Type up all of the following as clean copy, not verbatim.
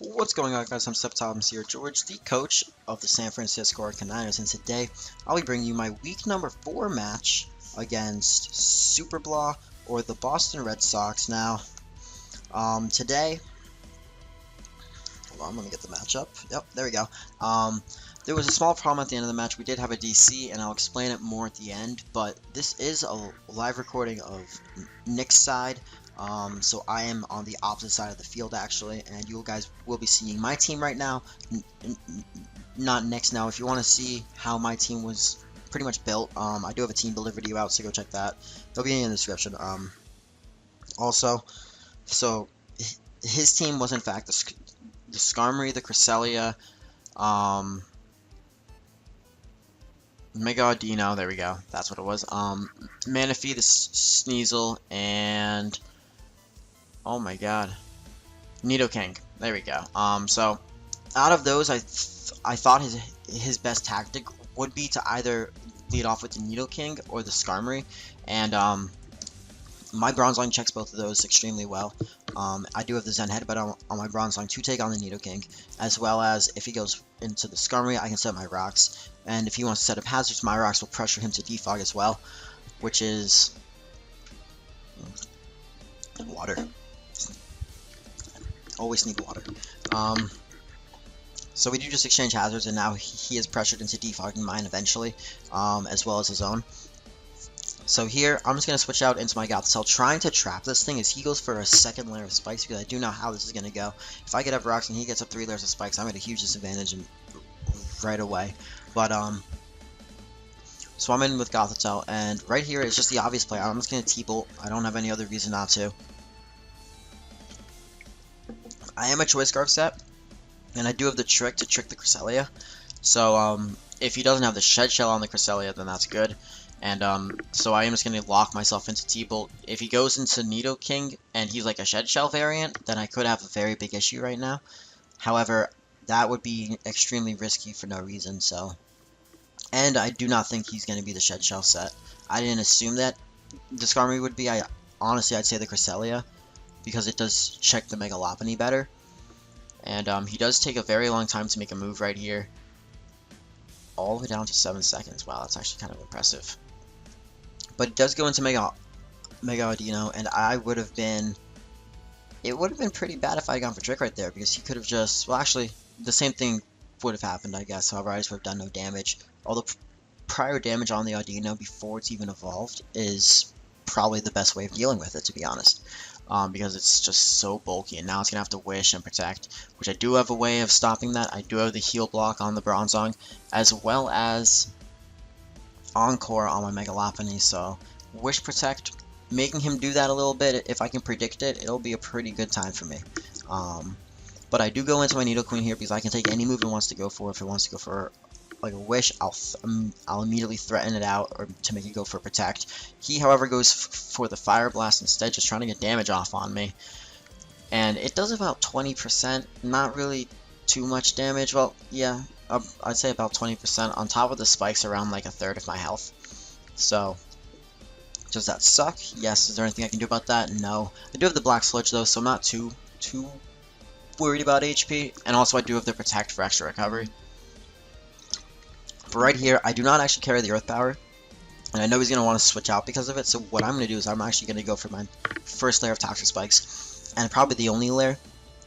What's going on, guys? I'm Septoms here, George, the coach of the San Francisco Arcaniners, and today I'll be bringing you my week number 4 match against Superblah or the Boston Red Sox. Now, today, hold on, let me get the match up. Yep, there we go. There was a small problem at the end of the match. We did have a DC, and I'll explain it more at the end, but this is a live recording of Nick's side. So I am on the opposite side of the field actually, and you guys will be seeing my team right now, not Nick's. Now, if you want to see how my team was pretty much built, I do have a team builder video out, so go check that. It'll be in the description. Also, so his team was in fact the Skarmory, the Cresselia, Mega Audino, there we go, that's what it was, Manaphy, the Sneasel, and oh my god, Nidoking. There we go. So out of those, I thought his best tactic would be to either lead off with the Nidoking or the Skarmory, and my bronze line checks both of those extremely well. I do have the Zen Headbutt on my bronze line to take on the Nidoking, as well as if he goes into the Skarmory, I can set my rocks, and if he wants to set up hazards, my rocks will pressure him to defog as well, which is water. Always need water. So we do just exchange hazards, and now he is pressured into defogging mine eventually, as well as his own. So here, I'm just going to switch out into my Gothitelle, trying to trap this thing as he goes for a second layer of spikes, because I do know how this is going to go. If I get up rocks and he gets up 3 layers of spikes, I'm at a huge disadvantage right away. But, so I'm in with Gothitelle, and right here is just the obvious play. I'm just going to T-Bolt. I don't have any other reason not to. I am a Choice Scarf set, and I do have the trick to trick the Cresselia. So, if he doesn't have the Shed Shell on the Cresselia, then that's good. And, so I am just going to lock myself into T-Bolt. If he goes into Nidoking, and he's like a Shed Shell variant, then I could have a very big issue right now. However, that would be extremely risky for no reason, so. And I do not think he's going to be the Shed Shell set. I didn't assume that the Skarmory would be. Honestly, I'd say the Cresselia, because it does check the Mega Lopunny better. And he does take a very long time to make a move right here. All the way down to 7 seconds. Wow, that's actually kind of impressive. But it does go into Mega Audino, and I would have been... It would have been pretty bad if I had gone for Trick right there, because he could have just... Well, actually, the same thing would have happened, I guess. However, I just would have done no damage. Although prior damage on the Audino before it's even evolved is probably the best way of dealing with it, to be honest. Because it's just so bulky, and now it's going to have to Wish and Protect, which I do have a way of stopping that. I do have the Heal block on the Bronzong, as well as Encore on my Mega Lopunny, so Wish Protect, making him do that a little bit, if I can predict it, it'll be a pretty good time for me. But I do go into my Nidoqueen here, because I can take any move it wants to go for. If it wants to go for like a Wish, I'll immediately threaten it out or to make it go for Protect. He, however, goes for the Fire Blast instead, just trying to get damage off on me. And it does about 20%, not really too much damage. Well, yeah, I'd say about 20%. On top of the spikes, around like a third of my health. So, does that suck? Yes. Is there anything I can do about that? No. I do have the Black Sludge though, so I'm not too worried about HP. And also, I do have the Protect for extra recovery. But right here, I do not actually carry the Earth Power, and I know he's going to want to switch out because of it, so what I'm going to do is I'm actually going to go for my first layer of Toxic Spikes, and probably the only layer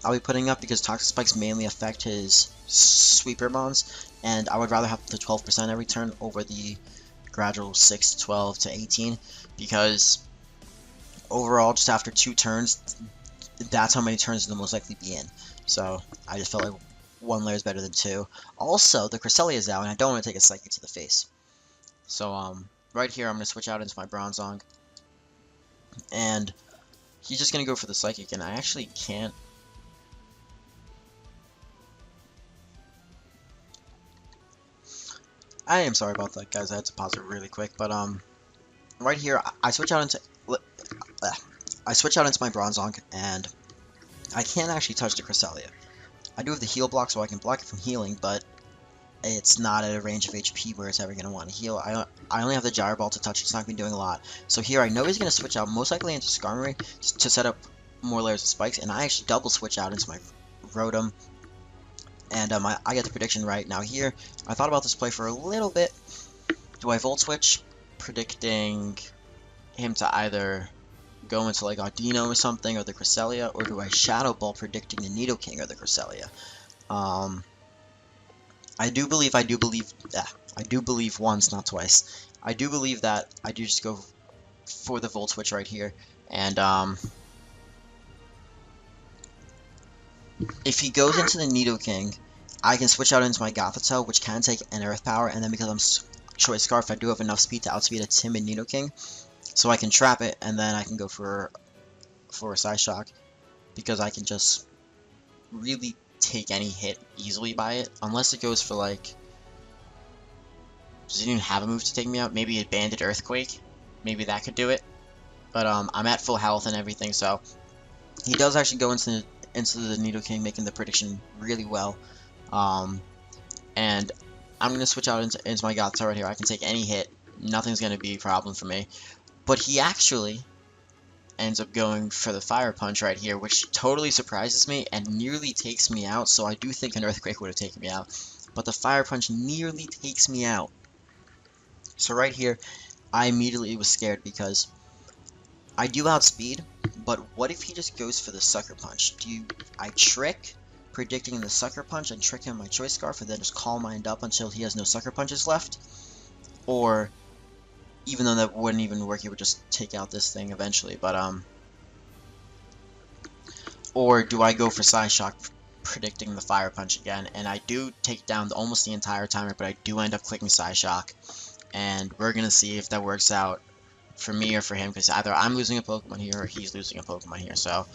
I'll be putting up, because Toxic Spikes mainly affect his Sweeper Mons, and I would rather have the 12% every turn over the gradual 6 to 12 to 18, because overall, just after 2 turns, that's how many turns it'll most likely be in. So I just felt like 1 layer is better than 2. Also, the Cresselia is out, and I don't want to take a Psychic to the face. So, right here, I'm going to switch out into my Bronzong. And he's just going to go for the Psychic, and I actually can't... I am sorry about that, guys. I had to pause it really quick. But, right here, I switch out into my Bronzong, and I can't actually touch the Cresselia. I do have the Heal block, so I can block it from healing, but it's not at a range of HP where it's ever going to want to heal. I only have the Gyro Ball to touch. It's not going to be doing a lot. So here I know he's going to switch out most likely into Skarmory to set up more layers of spikes, and I actually double switch out into my Rotom, and I get the prediction right. Now here, I thought about this play for a little bit. Do I Volt Switch, predicting him to either go into like Audino or something, or the Cresselia, or do I Shadow Ball, predicting the Nidoking or the Cresselia? I do believe once, not twice. I do believe that I do just go for the Volt Switch right here, and if he goes into the Nidoking, I can switch out into my Gothitelle, which can take an Earth Power, and then because I'm Choice Scarf, I do have enough speed to outspeed a timid Nidoking, so I can trap it, and then I can go for a Psyshock, because I can just really take any hit easily by it, unless it goes for like, does it even have a move to take me out? Maybe a Banded Earthquake, maybe that could do it, but I'm at full health and everything, so he does actually go into the Nidoking, making the prediction really well, and I'm going to switch out into my Gothitelle right here. I can take any hit, nothing's going to be a problem for me, but he actually ends up going for the Fire Punch right here, which totally surprises me and nearly takes me out, so I do think an Earthquake would have taken me out, but the Fire Punch nearly takes me out. So right here, I immediately was scared because I do outspeed, but what if he just goes for the Sucker Punch? I trick, predicting the Sucker Punch, and trick him my Choice Scarf, and then just Calm Mind up until he has no Sucker Punches left? Or, even though that wouldn't even work, he would just take out this thing eventually, but, or do I go for Psyshock, predicting the Fire Punch again, and I do take down almost the entire timer, but I do end up clicking Psyshock, and we're gonna see if that works out for me or for him, because either I'm losing a Pokemon here or he's losing a Pokemon here, so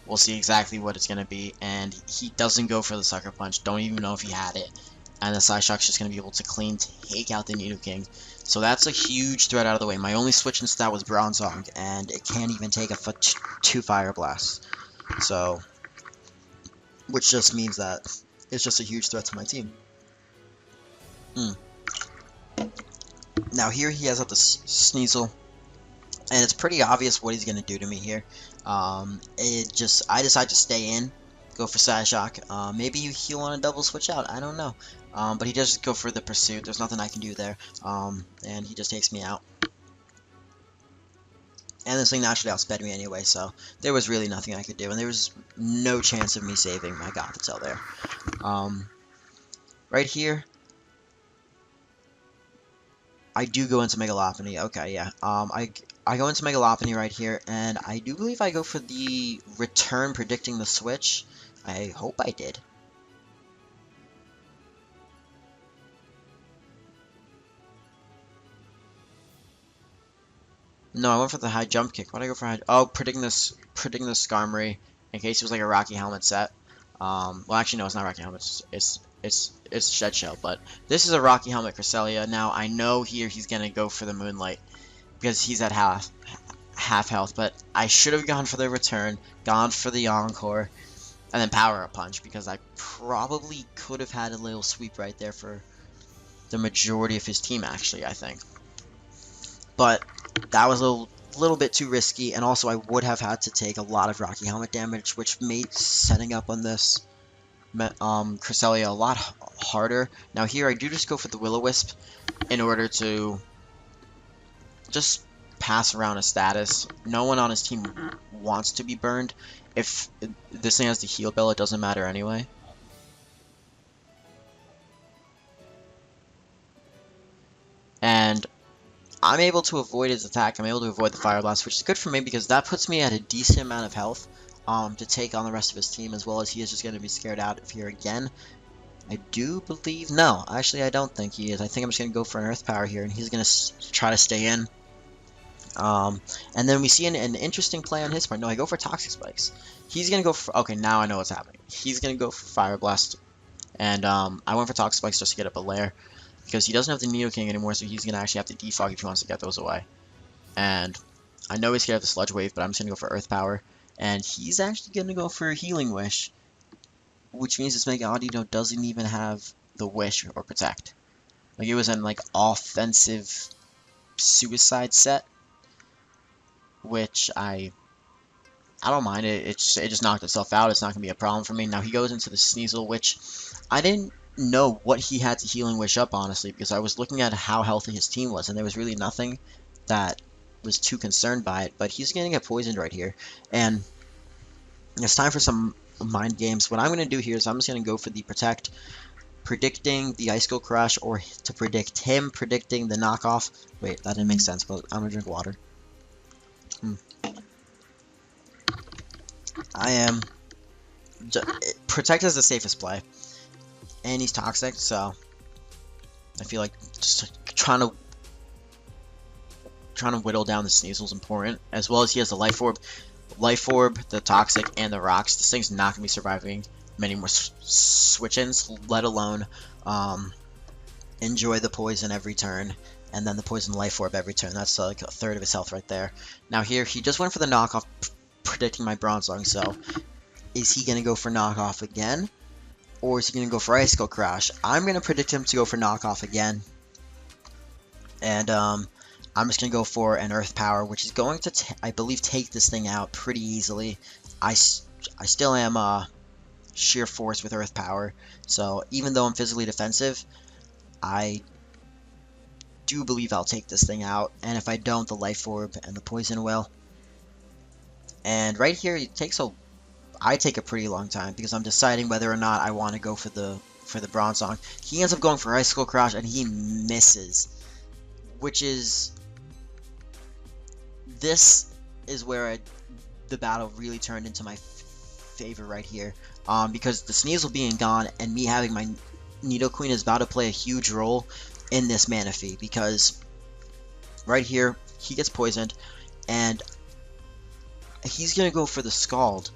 we'll see exactly what it's gonna be. And he doesn't go for the Sucker Punch, don't even know if he had it, and the Psyshock's just gonna be able to clean take out the Nidoking, so that's a huge threat out of the way. My only switch in stat was Bronzong, and it can't even take a 2 Fire Blasts, so which just means that it's just a huge threat to my team. Now here he has up the Sneasel, and it's pretty obvious what he's going to do to me here. I decide to stay in, go for Psyshock. Maybe he'll want to double switch out, I don't know. But he does go for the Pursuit, there's nothing I can do there. And he just takes me out. And this thing naturally outsped me anyway, so there was really nothing I could do. And there was no chance of me saving my Gothitelle there. Right here, I do go into Mega Lopunny. Okay, yeah. I go into Mega Lopunny right here, and I do believe I go for the return, predicting the switch. I hope I did. No, I went for the high jump kick. Why'd I go for high? Oh, predicting the Skarmory in case it was like a Rocky Helmet set. Well, actually, no, it's not Rocky Helmet. It's Shed Shell, but this is a Rocky Helmet Cresselia. Now, I know here he's gonna go for the Moonlight because he's at half health, but I should have gone for the return, gone for the Encore, and then Power Up Punch, because I probably could have had a little sweep right there for the majority of his team, actually, I think. But that was a little bit too risky, and also I would have had to take a lot of Rocky Helmet damage, which made setting up on this Cresselia a lot harder. Now here I do just go for the Will-O-Wisp in order to just pass around a status. No one on his team wants to be burned. If this thing has the Heal Bell, it doesn't matter anyway. And I'm able to avoid his attack. I'm able to avoid the Fire Blast, which is good for me because that puts me at a decent amount of health to take on the rest of his team, as well as he is just going to be scared out of here again. I do believe... No, actually I don't think he is. I think I'm just going to go for an Earth Power here, and he's going to try to stay in. And then we see an interesting play on his part. No, I go for Toxic Spikes. He's going to go for... Okay, now I know what's happening. He's going to go for Fire Blast. And I went for Toxic Spikes just to get up a lair, because he doesn't have the Nidoking anymore, so he's going to actually have to defog if he wants to get those away. And I know he's scared of the Sludge Wave, but I'm just going to go for Earth Power. And he's actually going to go for a Healing Wish, which means this Mega Audino doesn't even have the Wish or Protect. Like, it was an, like, offensive Suicide set, which I I don't mind it. It just knocked itself out. It's not gonna be a problem for me. Now he goes into the Sneasel, which I didn't know what he had to Healing Wish up, honestly, because I was looking at how healthy his team was, and there was really nothing that was too concerned by it. But he's gonna get poisoned right here, and it's time for some mind games. What I'm gonna do here is I'm just gonna go for the Protect, predicting the Icicle Crash, or to predict him predicting the knockoff. Wait, that didn't make sense, but I'm gonna drink water. I am. Protect is the safest play, and he's toxic, so I feel like just trying to whittle down the Sneasel is important, as well as he has the Life Orb, the Toxic, and the Rocks. This thing's not gonna be surviving many more switch-ins, let alone enjoy the poison every turn, and then the poison Life Orb every turn. That's like a third of his health right there. Now here, he just went for the knockoff, predicting my Bronzong, so is he going to go for knockoff again? Or is he going to go for Icicle Crash? I'm going to predict him to go for knockoff again. And I'm just going to go for an Earth Power, which is going to, I believe, take this thing out pretty easily. I still am sheer force with Earth Power, so even though I'm physically defensive, I do believe I'll take this thing out. And if I don't, the Life Orb and the Poison will. And right here, I take a pretty long time because I'm deciding whether or not I want to go for the Bronzong. He ends up going for Icicle Crash and he misses, which is this is where the battle really turned into my favor right here, because the Sneasel being gone and me having my Nidoqueen is about to play a huge role in this Manaphy, because right here he gets poisoned and he's gonna go for the Scald,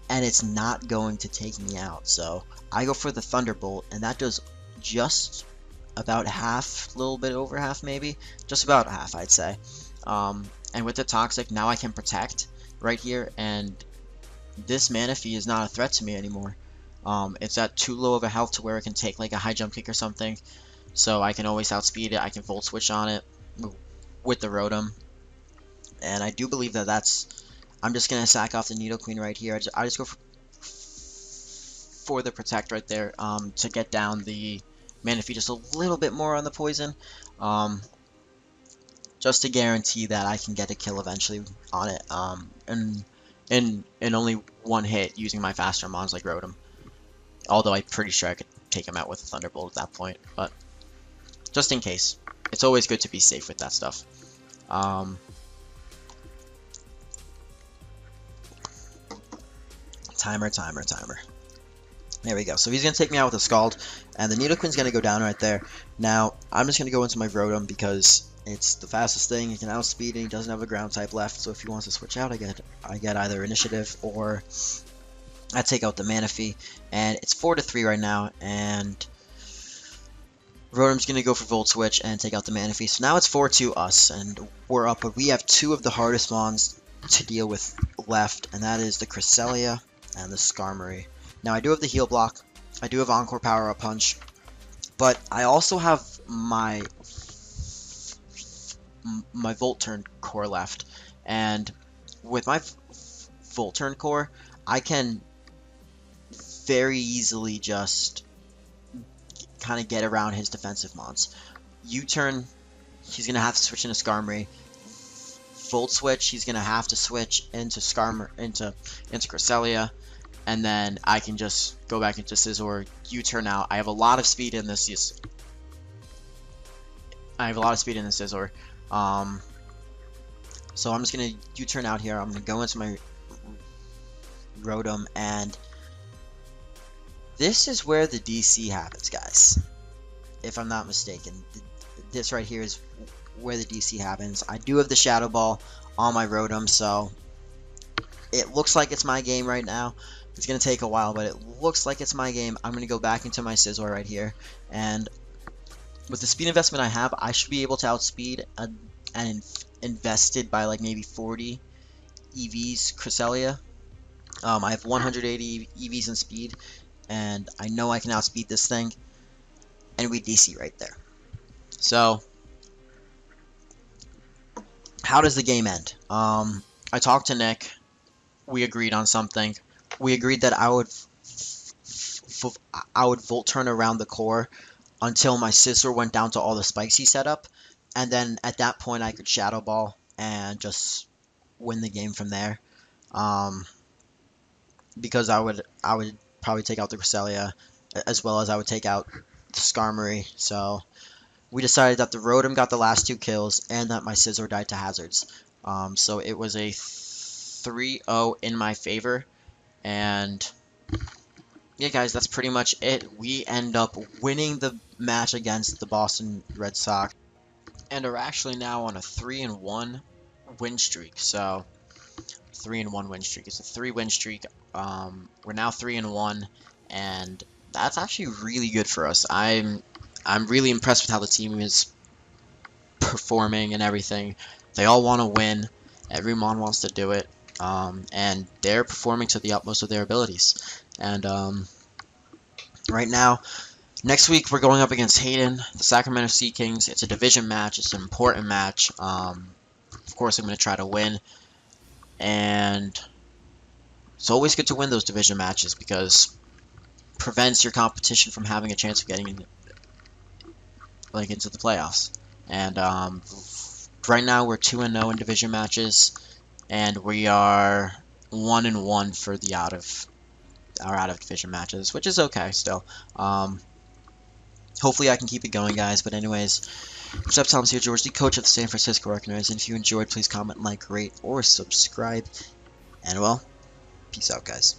and it's not going to take me out. So I go for the Thunderbolt, and that does just about half, a little bit over half maybe, just about half I'd say. And with the Toxic, now I can Protect right here, and this Manaphy is not a threat to me anymore. It's at too low of a health to where it can take like a high jump kick or something, so I can always outspeed it. I can Volt Switch on it with the Rotom, and I do believe that that's. I'm just going to sack off the Nidoqueen right here. I just go for the Protect right there, to get down the Manaphy just a little bit more on the poison, just to guarantee that I can get a kill eventually on it, and in only one hit using my faster mons like Rotom. Although I'm pretty sure I could take him out with a Thunderbolt at that point, but just in case. It's always good to be safe with that stuff. Timer. There we go. So he's going to take me out with a Scald, and the Nidoqueen's going to go down right there. Now, I'm just going to go into my Rotom because it's the fastest thing. He can outspeed, and he doesn't have a ground type left, so if he wants to switch out, I get either Initiative or I take out the Manaphy, and it's 4-3 right now, and Rotom's going to go for Volt Switch and take out the Manaphy. So now it's 4-2 us, and we're up, but we have two of the hardest mons to deal with left, and that is the Cresselia and the Skarmory. Now I do have the Heal Block, I do have Encore Power Up Punch, but I also have my Volt Turn Core left, and with my Volt Turn Core, I can very easily just kind of get around his defensive mons. U-turn, he's gonna have to switch into Skarmory. Volt Switch, he's gonna have to switch into into Cresselia, and then I can just go back into Scizor, U-turn out. I have a lot of speed in this. Scizor. So I'm just gonna U-turn out here. I'm gonna go into my Rotom, and this is where the DC happens, guys. If I'm not mistaken, this right here is where the DC happens. I do have the Shadow Ball on my Rotom, so it looks like it's my game right now. It's going to take a while, but it looks like it's my game. I'm going to go back into my Scizor right here, and with the speed investment I have, I should be able to outspeed and invested by like maybe 40 EVs Cresselia. I have 180 EVs in speed, and I know I can outspeed this thing, and we DC right there. So how does the game end? I talked to Nick, we agreed on something. We agreed that I would Volt Turn around the core until my scissor went down to all the spikes he set up, and then at that point I could Shadow Ball and just win the game from there. Because I would probably take out the Cresselia, as well as I would take out the Skarmory. So we decided that the Rotom got the last 2 kills and that my Scizor died to hazards. So it was a 3-0 in my favor, and yeah, guys, that's pretty much it. We end up winning the match against the Boston Red Sox, and are actually now on a 3-1 win streak. So 3-1 win streak. It's a 3-win streak. We're now 3-1, and that's actually really good for us. I'm really impressed with how the team is performing and everything. They all want to win. Everyone wants to do it, and they're performing to the utmost of their abilities. And right now, next week we're going up against Hayden, the Sacramento Sea Kings. It's a division match. It's an important match. Of course, I'm going to try to win, and it's always good to win those division matches because it prevents your competition from having a chance of getting into the playoffs. And right now we're 2-0 in division matches, and we are 1-1 for the out of division matches, which is okay still. Hopefully I can keep it going, guys. But anyways, what's up, Tom here, George, the coach of the San Francisco Arcaniners. And if you enjoyed, please comment, like, rate, or subscribe. And well, peace out, guys.